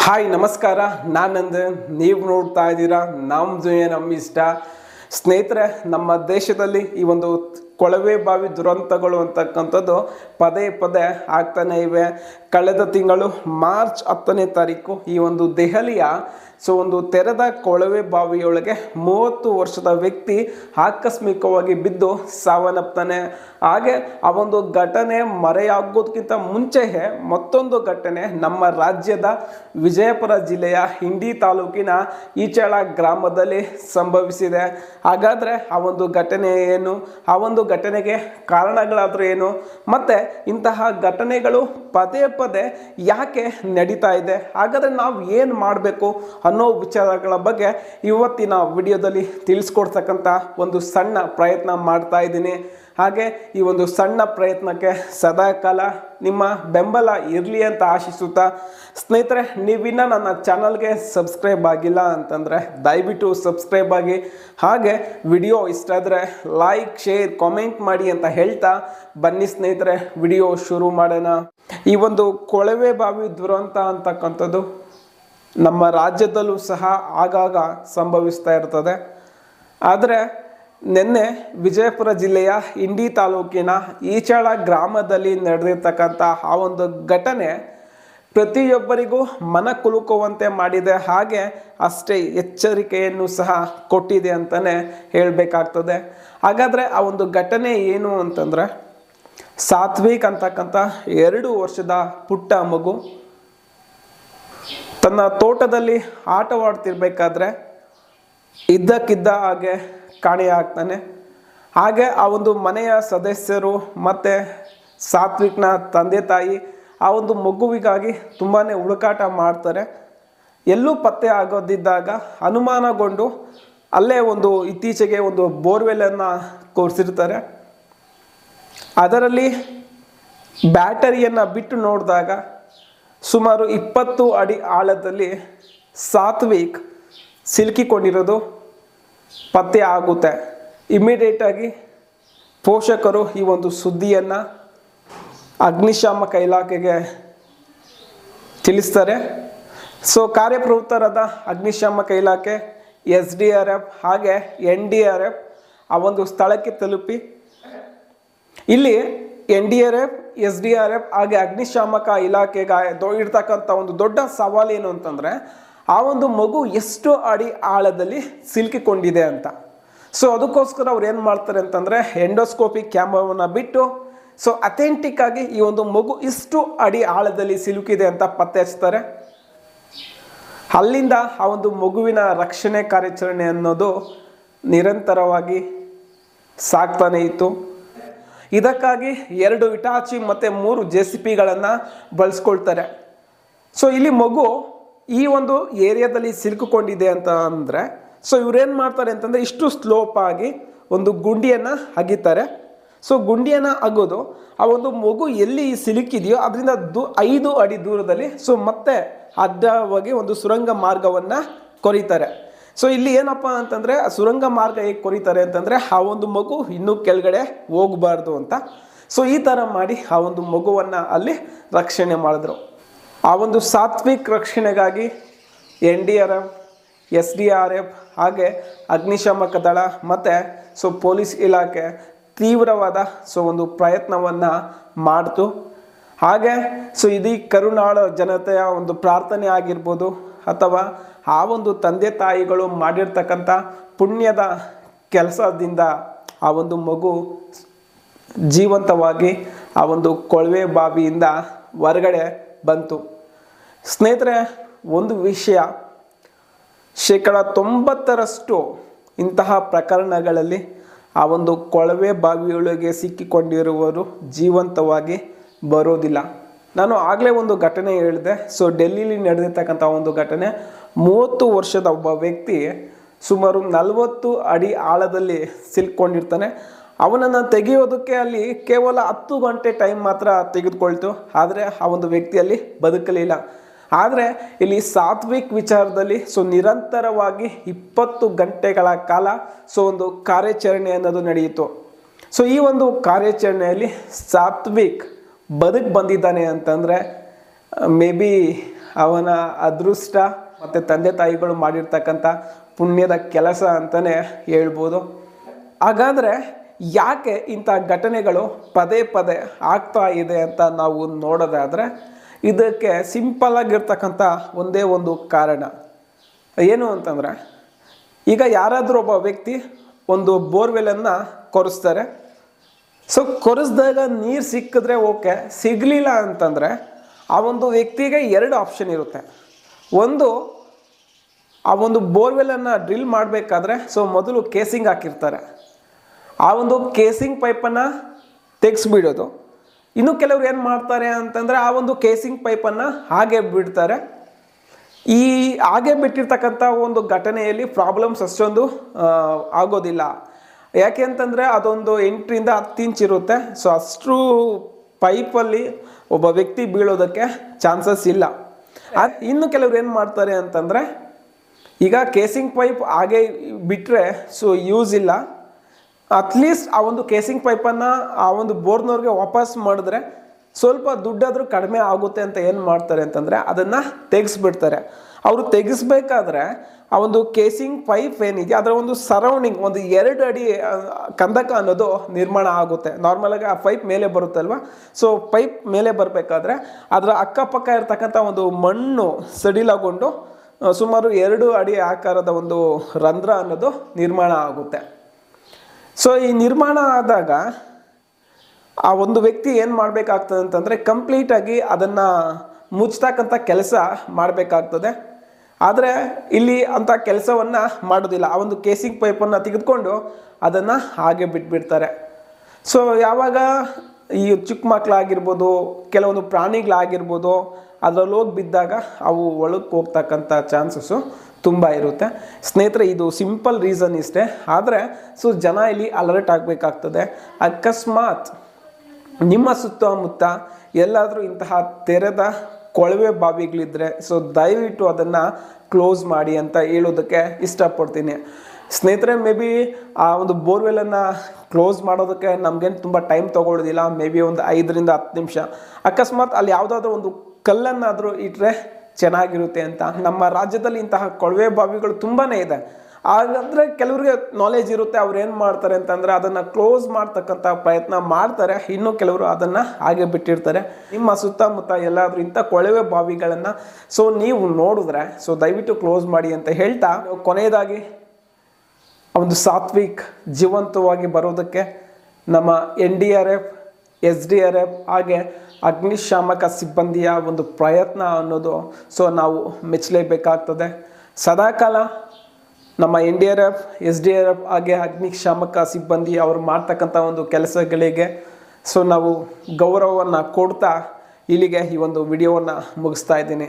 Hi ನಮಸ್ಕಾರ, ನಾನು ನಂದನ್. ನೀವು ನೋಡ್ತಾ ಇದ್ದೀರಾ ನಮ್ಮ ಇಷ್ಟ. ಸ್ನೇಹಿತರೆ, ನಮ್ಮ ದೇಶದಲ್ಲಿ ಈ ಒಂದು ಕೊಳವೆ ಬಾವಿ ದುರಂತಗಳು ಅಂತಕ್ಕಂಥದ್ದು ಪದೇ ಪದೇ ಆಗ್ತಾನೆ ಇವೆ. ಕಳೆದ ತಿಂಗಳು ಮಾರ್ಚ್ 10ನೇ ತಾರೀಕು ಈ ಒಂದು ದೆಹಲಿಯ ಒಂದು ತೆರೆದ ಕೊಳವೆ ಬಾವಿಯೊಳಗೆ 30 ವರ್ಷದ ವ್ಯಕ್ತಿ ಆಕಸ್ಮಿಕವಾಗಿ ಬಿದ್ದು ಸಾವನ್ನಪ್ತಾನೆ. ಹಾಗೆ ಆ ಒಂದು ಘಟನೆ ಮರೆಯಾಗೋದಕ್ಕಿಂತ ಮುಂಚೆಯೇ ಮತ್ತೊಂದು ಘಟನೆ ನಮ್ಮ ರಾಜ್ಯದ ವಿಜಯಪುರ ಜಿಲ್ಲೆಯ ಇಂಡಿ ತಾಲೂಕಿನ ಈಚಳ ಗ್ರಾಮದಲ್ಲಿ ಸಂಭವಿಸಿದೆ. ಹಾಗಾದರೆ ಆ ಒಂದು ಘಟನೆ ಏನು, ಆ ಒಂದು ಘಟನೆಗೆ ಕಾರಣಗಳಾದರೂ ಏನು, ಮತ್ತು ಇಂತಹ ಘಟನೆಗಳು ಪದೇ ಪದೇ ಯಾಕೆ ನಡೀತಾ ಇದೆ, ಹಾಗಾದರೆ ನಾವು ಏನು ಮಾಡಬೇಕು ಅನ್ನೋ ವಿಚಾರಗಳ ಬಗ್ಗೆ ಇವತ್ತಿನ ವಿಡಿಯೋದಲ್ಲಿ ತಿಳಿಸ್ಕೊಡ್ತಕ್ಕಂಥ ಒಂದು ಸಣ್ಣ ಪ್ರಯತ್ನ ಮಾಡ್ತಾ ಇದ್ದೀನಿ. ಹಾಗೆ ಈ ಒಂದು ಸಣ್ಣ ಪ್ರಯತ್ನಕ್ಕೆ ಸದಾಕಾಲ ನಿಮ್ಮ ಬೆಂಬಲ ಇರಲಿ ಅಂತ ಆಶಿಸುತ್ತಾ, ಸ್ನೇಹಿತರೆ, ನೀವಿನ್ನ ನನ್ನ ಚಾನಲ್ಗೆ ಸಬ್ಸ್ಕ್ರೈಬ್ ಆಗಿಲ್ಲ ಅಂತಂದರೆ ದಯವಿಟ್ಟು ಸಬ್ಸ್ಕ್ರೈಬ್ ಆಗಿ. ಹಾಗೆ ವಿಡಿಯೋ ಇಷ್ಟ ಆದರೆ ಲೈಕ್, ಶೇರ್, ಕಾಮೆಂಟ್ ಮಾಡಿ ಅಂತ ಹೇಳ್ತಾ ಬನ್ನಿ ಸ್ನೇಹಿತರೆ, ವಿಡಿಯೋ ಶುರು ಮಾಡೋಣ. ಈ ಒಂದು ಕೊಳವೆ ಬಾವಿ ದುರಂತ ಅಂತಕ್ಕಂಥದ್ದು ನಮ್ಮ ರಾಜ್ಯದಲ್ಲೂ ಸಹ ಆಗಾಗ ಸಂಭವಿಸ್ತಾ ಇರ್ತದೆ. ಆದರೆ ನಿನ್ನೆ ವಿಜಯಪುರ ಜಿಲ್ಲೆಯ ಇಂಡಿ ತಾಲೂಕಿನ ಈಚಳ ಗ್ರಾಮದಲ್ಲಿ ನಡೆದಿರ್ತಕ್ಕಂಥ ಆ ಒಂದು ಘಟನೆ ಪ್ರತಿಯೊಬ್ಬರಿಗೂ ಮನಕುಲುಕುವಂತೆ ಮಾಡಿದೆ. ಹಾಗೆ ಅಷ್ಟೇ ಎಚ್ಚರಿಕೆಯನ್ನು ಸಹ ಕೊಟ್ಟಿದೆ ಅಂತಲೇ ಹೇಳಬೇಕಾಗ್ತದೆ. ಹಾಗಾದರೆ ಆ ಒಂದು ಘಟನೆ ಏನು ಅಂತಂದರೆ, ಸಾತ್ವಿಕ್ ಅಂತಕ್ಕಂಥ 2 ವರ್ಷದ ಪುಟ್ಟ ಮಗು ತನ್ನ ತೋಟದಲ್ಲಿ ಆಟವಾಡ್ತಿರ್ಬೇಕಾದ್ರೆ ಇದ್ದಕ್ಕಿದ್ದ ಹಾಗೆ ಕಾಣೆಯಾಗ್ತಾನೆ. ಹಾಗೆ ಆ ಒಂದು ಮನೆಯ ಸದಸ್ಯರು ಮತ್ತು ಸಾತ್ವಿಕ್ನ ತಂದೆ ತಾಯಿ ಆ ಒಂದು ಮಗುವಿಗಾಗಿ ತುಂಬಾ ಹುಡುಕಾಟ ಮಾಡ್ತಾರೆ. ಎಲ್ಲೂ ಪತ್ತೆ ಆಗೋದಿದ್ದಾಗ ಅನುಮಾನಗೊಂಡು ಅಲ್ಲೇ ಇತ್ತೀಚೆಗೆ ಒಂದು ಬೋರ್ವೆಲ್ಲನ್ನು ಕೊರೆಸಿರ್ತಾರೆ. ಅದರಲ್ಲಿ ಬ್ಯಾಟರಿಯನ್ನು ಬಿಟ್ಟು ನೋಡಿದಾಗ ಸುಮಾರು 20 ಅಡಿ ಆಳದಲ್ಲಿ ಸಾತ್ವಿಕ್ ಸಿಲುಕಿಕೊಂಡಿರೋದು ಪತ್ತೆ ಆಗುತ್ತೆ. ಇಮಿಡಿಯೇಟಾಗಿ ಪೋಷಕರು ಈ ಒಂದು ಸುದ್ದಿಯನ್ನು ಅಗ್ನಿಶಾಮಕ ಇಲಾಖೆಗೆ ತಿಳಿಸ್ತಾರೆ. ಕಾರ್ಯಪ್ರವೃತ್ತರಾದ ಅಗ್ನಿಶಾಮಕ ಇಲಾಖೆ, SDRF ಹಾಗೆ NDRF ಆ ಒಂದು ಸ್ಥಳಕ್ಕೆ ತಲುಪಿ, ಇಲ್ಲಿ NDRF, SDRF ಹಾಗೆ ಅಗ್ನಿಶಾಮಕ ಇಲಾಖೆಗೆ ಇರ್ತಕ್ಕಂಥ ಒಂದು ದೊಡ್ಡ ಸವಾಲು ಏನು ಅಂತಂದರೆ, ಆ ಒಂದು ಮಗು ಎಷ್ಟು ಅಡಿ ಆಳದಲ್ಲಿ ಸಿಲುಕಿಕೊಂಡಿದೆ ಅಂತ. ಅದಕ್ಕೋಸ್ಕರ ಅವ್ರು ಏನು ಮಾಡ್ತಾರೆ ಅಂತಂದರೆ, ಎಂಡೋಸ್ಕೋಪಿ ಕ್ಯಾಮರಾವನ್ನು ಬಿಟ್ಟು ಅಥೆಂಟಿಕ್ ಆಗಿ ಈ ಒಂದು ಮಗು ಇಷ್ಟು ಅಡಿ ಆಳದಲ್ಲಿ ಸಿಲುಕಿದೆ ಅಂತ ಪತ್ತೆ ಹಚ್ತಾರೆ. ಅಲ್ಲಿಂದ ಆ ಒಂದು ಮಗುವಿನ ರಕ್ಷಣೆ ಕಾರ್ಯಾಚರಣೆ ಅನ್ನೋದು ನಿರಂತರವಾಗಿ ಸಾಗ್ತಾನೆ ಇತ್ತು. ಇದಕ್ಕಾಗಿ 2 ಇಟಾಚಿ ಮತ್ತು 3 JCBಗಳನ್ನು ಬಳಸ್ಕೊಳ್ತಾರೆ. ಇಲ್ಲಿ ಮಗು ಈ ಒಂದು ಏರಿಯಾದಲ್ಲಿ ಸಿಲುಕಿಕೊಂಡಿದೆ ಅಂತ ಅಂದರೆ, ಇವ್ರೇನು ಮಾಡ್ತಾರೆ ಅಂತಂದರೆ, ಇಷ್ಟು ಸ್ಲೋಪ್ ಆಗಿ ಒಂದು ಗುಂಡಿಯನ್ನು ಅಗಿತಾರೆ. ಗುಂಡಿಯನ್ನು ಅಗೋದು ಆ ಒಂದು ಮಗು ಎಲ್ಲಿ ಸಿಲುಕಿದೆಯೋ ಅದರಿಂದ 5 ಅಡಿ ದೂರದಲ್ಲಿ ಮತ್ತೆ ಅಡ್ಡವಾಗಿ ಒಂದು ಸುರಂಗ ಮಾರ್ಗವನ್ನು ಕೊರಿತಾರೆ. ಇಲ್ಲಿ ಏನಪ್ಪ ಅಂತಂದರೆ, ಸುರಂಗ ಮಾರ್ಗ ಹೇಗೆ ಕೊರಿತಾರೆ ಅಂತಂದರೆ, ಆ ಒಂದು ಮಗು ಇನ್ನೂ ಕೆಳಗಡೆ ಹೋಗಬಾರ್ದು ಅಂತ. ಈ ಥರ ಮಾಡಿ ಆ ಒಂದು ಮಗುವನ್ನು ಅಲ್ಲಿ ರಕ್ಷಣೆ ಮಾಡಿದ್ರು. ಆ ಒಂದು ಸಾತ್ವಿಕ್ ರಕ್ಷಣೆಗಾಗಿ NDRF, SDRF ಹಾಗೆ ಅಗ್ನಿಶಾಮಕ ದಳ ಮತ್ತು ಪೊಲೀಸ್ ಇಲಾಖೆ ತೀವ್ರವಾದ ಒಂದು ಪ್ರಯತ್ನವನ್ನು ಮಾಡ್ತು. ಹಾಗೆ ಇಡೀ ಕರುನಾಡ ಜನತೆಯ ಒಂದು ಪ್ರಾರ್ಥನೆ ಆಗಿರ್ಬೋದು, ಅಥವಾ ಆ ಒಂದು ತಂದೆ ತಾಯಿಗಳು ಮಾಡಿರ್ತಕ್ಕಂಥ ಪುಣ್ಯದ ಕೆಲಸದಿಂದ ಆ ಒಂದು ಮಗು ಜೀವಂತವಾಗಿ ಆ ಒಂದು ಕೊಳವೆ ಬಾವಿಯಿಂದ ಹೊರಗಡೆ ಬಂತು. ಸ್ನೇಹಿತರೆ, ಒಂದು ವಿಷಯ, 90% ಇಂತಹ ಪ್ರಕರಣಗಳಲ್ಲಿ ಆ ಒಂದು ಕೊಳವೆ ಬಾವಿಯೊಳಗೆ ಸಿಕ್ಕಿಕೊಂಡಿರುವವರು ಜೀವಂತವಾಗಿ ಬರೋದಿಲ್ಲ. ನಾನು ಆಗಲೇ ಒಂದು ಘಟನೆ ಹೇಳಿದೆ. ಡೆಲ್ಲಿಲಿ ನಡೆದಿರ್ತಕ್ಕಂಥ ಒಂದು ಘಟನೆ, 30 ವರ್ಷದ ಒಬ್ಬ ವ್ಯಕ್ತಿ ಸುಮಾರು 40 ಅಡಿ ಆಳದಲ್ಲಿ ಸಿಲ್ಕೊಂಡಿರ್ತಾನೆ. ಅವನನ್ನು ತೆಗೆಯೋದಕ್ಕೆ ಅಲ್ಲಿ ಕೇವಲ 10 ಗಂಟೆ ಟೈಮ್ ಮಾತ್ರ ತೆಗೆದುಕೊಳ್ತು. ಆದರೆ ಆ ಒಂದು ವ್ಯಕ್ತಿಯಲ್ಲಿ ಬದುಕಲಿಲ್ಲ. ಆದರೆ ಇಲ್ಲಿ ಸಾತ್ವಿಕ್ ವಿಚಾರದಲ್ಲಿ ನಿರಂತರವಾಗಿ 20 ಗಂಟೆಗಳ ಕಾಲ ಒಂದು ಕಾರ್ಯಾಚರಣೆ ಅನ್ನೋದು ನಡೆಯಿತು. ಈ ಒಂದು ಕಾರ್ಯಾಚರಣೆಯಲ್ಲಿ ಸಾತ್ವಿಕ್ ಬಂದಿದ್ದಾನೆ ಅಂತಂದರೆ ಮೇ ಬಿ ಅವನ ಅದೃಷ್ಟ ಮತ್ತು ತಂದೆ ತಾಯಿಗಳು ಮಾಡಿರ್ತಕ್ಕಂಥ ಪುಣ್ಯದ ಕೆಲಸ ಅಂತಲೇ ಹೇಳ್ಬೋದು. ಹಾಗಾದರೆ ಯಾಕೆ ಇಂಥ ಘಟನೆಗಳು ಪದೇ ಪದೇ ಆಗ್ತಾ ಇದೆ ಅಂತ ನಾವು ನೋಡೋದಾದರೆ ಇದಕ್ಕೆ ಸಿಂಪಲ್ ಆಗಿರ್ತಕ್ಕಂಥ ಒಂದೇ ಒಂದು ಕಾರಣ ಏನು ಅಂತಂದರೆ, ಈಗ ಯಾರಾದರೂ ಒಬ್ಬ ವ್ಯಕ್ತಿ ಒಂದು ಬೋರ್ವೆಲನ್ನು ಕೊರೆಸ್ತಾರೆ. ಸೊ ಕೊರೆಸ್ದಾಗ ನೀರು ಸಿಕ್ಕಿದ್ರೆ ಓಕೆ, ಸಿಗಲಿಲ್ಲ ಅಂತಂದರೆ ಆ ಒಂದು ವ್ಯಕ್ತಿಗೆ 2 ಆಪ್ಷನ್ ಇರುತ್ತೆ. ಒಂದು, ಆ ಒಂದು ಬೋರ್ವೆಲನ್ನು ಡ್ರಿಲ್ ಮಾಡಬೇಕಾದ್ರೆ ಮೊದಲು ಕೇಸಿಂಗ್ ಹಾಕಿರ್ತಾರೆ, ಆ ಒಂದು ಕೇಸಿಂಗ್ ಪೈಪನ್ನು ತೆಗೆಸ್ಬಿಡೋದು. ಇನ್ನು ಕೆಲವ್ರು ಏನು ಮಾಡ್ತಾರೆ ಅಂತಂದರೆ ಆ ಒಂದು ಕೇಸಿಂಗ್ ಪೈಪನ್ನು ಹಾಗೆ ಬಿಡ್ತಾರೆ. ಈ ಹಾಗೆ ಬಿಟ್ಟಿರ್ತಕ್ಕಂಥ ಒಂದು ಘಟನೆಯಲ್ಲಿ ಪ್ರಾಬ್ಲಮ್ಸ್ ಅಷ್ಟೊಂದು ಆಗೋದಿಲ್ಲ. ಯಾಕೆ ಅಂತಂದರೆ ಅದೊಂದು 8ರಿಂದ 10 ಇಂಚ್ ಇರುತ್ತೆ. ಸೊ ಅಷ್ಟು ಪೈಪಲ್ಲಿ ಒಬ್ಬ ವ್ಯಕ್ತಿ ಬೀಳೋದಕ್ಕೆ ಚಾನ್ಸಸ್ ಇಲ್ಲ. ಇನ್ನು ಕೆಲವ್ರು ಏನು ಮಾಡ್ತಾರೆ ಅಂತಂದರೆ, ಈಗ ಕೇಸಿಂಗ್ ಪೈಪ್ ಹಾಗೆ ಬಿಟ್ಟರೆ ಯೂಸ್ ಇಲ್ಲ, ಅಟ್ಲೀಸ್ಟ್ ಆ ಒಂದು ಕೇಸಿಂಗ್ ಪೈಪನ್ನು ಆ ಒಂದು ಬೋರ್ನವ್ರಿಗೆ ವಾಪಸ್ ಮಾಡಿದ್ರೆ ಸ್ವಲ್ಪ ದುಡ್ಡಾದರೂ ಕಡಿಮೆ ಆಗುತ್ತೆ ಅಂತ ಏನು ಮಾಡ್ತಾರೆ ಅಂತಂದರೆ ಅದನ್ನು ತೆಗೆಸ್ಬಿಡ್ತಾರೆ. ಅವರು ತೆಗೆಸ್ಬೇಕಾದ್ರೆ ಆ ಒಂದು ಕೇಸಿಂಗ್ ಪೈಪ್ ಏನಿದೆ ಅದರ ಒಂದು ಸರೌಂಡಿಂಗ್ ಒಂದು 2 ಅಡಿ ಕಂದಕ ಅನ್ನೋದು ನಿರ್ಮಾಣ ಆಗುತ್ತೆ. ನಾರ್ಮಲಾಗಿ ಆ ಪೈಪ್ ಮೇಲೆ ಬರುತ್ತಲ್ವ, ಸೊ ಪೈಪ್ ಮೇಲೆ ಬರಬೇಕಾದ್ರೆ ಅದರ ಅಕ್ಕಪಕ್ಕ ಇರ್ತಕ್ಕಂಥ ಒಂದು ಮಣ್ಣು ಸಡಿಲಗೊಂಡು ಸುಮಾರು 2 ಅಡಿ ಆಕಾರದ ಒಂದು ರಂಧ್ರ ಅನ್ನೋದು ನಿರ್ಮಾಣ ಆಗುತ್ತೆ. ಸೊ ಈ ನಿರ್ಮಾಣ ಆದಾಗ ಆ ಒಂದು ವ್ಯಕ್ತಿ ಏನು ಮಾಡಬೇಕಾಗ್ತದೆ ಅಂತಂದರೆ ಕಂಪ್ಲೀಟಾಗಿ ಅದನ್ನು ಮುಚ್ಚತಕ್ಕಂಥ ಕೆಲಸ ಮಾಡಬೇಕಾಗ್ತದೆ. ಆದರೆ ಇಲ್ಲಿ ಅಂಥ ಕೆಲಸವನ್ನು ಮಾಡೋದಿಲ್ಲ. ಆ ಒಂದು ಕೇಸಿಂಗ್ ಪೈಪನ್ನು ತೆಗೆದುಕೊಂಡು ಅದನ್ನು ಹಾಗೆ ಬಿಟ್ಬಿಡ್ತಾರೆ. ಸೊ ಯಾವಾಗ ಈ ಚಿಕ್ಕ ಮಕ್ಕಳಾಗಿರ್ಬೋದು, ಕೆಲವೊಂದು ಪ್ರಾಣಿಗಳಾಗಿರ್ಬೋದು, ಅದರಲ್ಲಿ ಹೋಗಿ ಬಿದ್ದಾಗ ಅವು ಒಳಗೆ ಹೋಗ್ತಕ್ಕಂಥ ಚಾನ್ಸಸ್ಸು ತುಂಬ ಇರುತ್ತೆ. ಸ್ನೇಹಿತರೆ, ಇದು ಸಿಂಪಲ್ ರೀಸನ್ ಇಷ್ಟೇ. ಆದರೆ ಜನ ಇಲ್ಲಿ ಅಲರ್ಟ್ ಆಗಬೇಕಾಗ್ತದೆ. ಅಕಸ್ಮಾತ್ ನಿಮ್ಮ ಸುತ್ತಮುತ್ತ ಎಲ್ಲಾದರೂ ಇಂತಹ ತೆರೆದ ಕೊಳವೆ ಬಾವಿಗಳಿದ್ದರೆ ದಯವಿಟ್ಟು ಅದನ್ನು ಕ್ಲೋಸ್ ಮಾಡಿ ಅಂತ ಹೇಳೋದಕ್ಕೆ ಇಷ್ಟಪಡ್ತೀನಿ. ಸ್ನೇಹಿತರೆ, ಮೇ ಬಿ ಆ ಒಂದು ಬೋರ್ವೆಲನ್ನು ಕ್ಲೋಸ್ ಮಾಡೋದಕ್ಕೆ ನಮಗೇನು ತುಂಬ ಟೈಮ್ ತೊಗೊಳ್ಳೋದಿಲ್ಲ. ಮೇ ಬಿ ಒಂದು 5ರಿಂದ 10 ನಿಮಿಷ. ಅಕಸ್ಮಾತ್ ಅಲ್ಲಿ ಯಾವುದಾದ್ರೂ ಒಂದು ಕಲ್ಲನ್ನಾದರೂ ಇಟ್ಟರೆ ಚೆನ್ನಾಗಿರುತ್ತೆ ಅಂತ. ನಮ್ಮ ರಾಜ್ಯದಲ್ಲಿ ಇಂತಹ ಕೊಳವೆ ಬಾವಿಗಳು ತುಂಬಾ ಇದೆ. ಹಾಗಾದರೆ ಕೆಲವ್ರಿಗೆ ನಾಲೆಜ್ ಇರುತ್ತೆ, ಅವ್ರು ಏನು ಮಾಡ್ತಾರೆ ಅಂತಂದರೆ ಅದನ್ನು ಕ್ಲೋಸ್ ಮಾಡ್ತಕ್ಕಂಥ ಪ್ರಯತ್ನ ಮಾಡ್ತಾರೆ. ಇನ್ನು ಕೆಲವರು ಅದನ್ನು ಹಾಗೆ ಬಿಟ್ಟಿರ್ತಾರೆ. ನಿಮ್ಮ ಸುತ್ತಮುತ್ತ ಎಲ್ಲಾದರೂ ಇಂಥ ಕೊಳವೆ ಬಾವಿಗಳನ್ನು ನೀವು ನೋಡಿದ್ರೆ ದಯವಿಟ್ಟು ಕ್ಲೋಸ್ ಮಾಡಿ ಅಂತ ಹೇಳ್ತಾ, ಕೊನೆಯದಾಗಿ ಒಂದು ಸಾತ್ವಿಕ್ ಜೀವಂತವಾಗಿ ಬರೋದಕ್ಕೆ ನಮ್ಮ NDRF, SDRF ಹಾಗೆ ಅಗ್ನಿಶಾಮಕ ಸಿಬ್ಬಂದಿಯ ಒಂದು ಪ್ರಯತ್ನ ಅನ್ನೋದು ನಾವು ಮೆಚ್ಚಲೇಬೇಕಾಗ್ತದೆ. ಸದಾಕಾಲ ನಮ್ಮ NDRF, SDRF ಹಾಗೆ ಅಗ್ನಿಶಾಮಕ ಸಿಬ್ಬಂದಿ ಅವರು ಮಾಡ್ತಕ್ಕಂಥ ಒಂದು ಕೆಲಸಗಳಿಗೆ ನಾವು ಗೌರವವನ್ನು ಕೊಡ್ತಾ ಇಲ್ಲಿಗೆ ಈ ಒಂದು ವಿಡಿಯೋವನ್ನು ಮುಗಿಸ್ತಾ ಇದ್ದೀನಿ.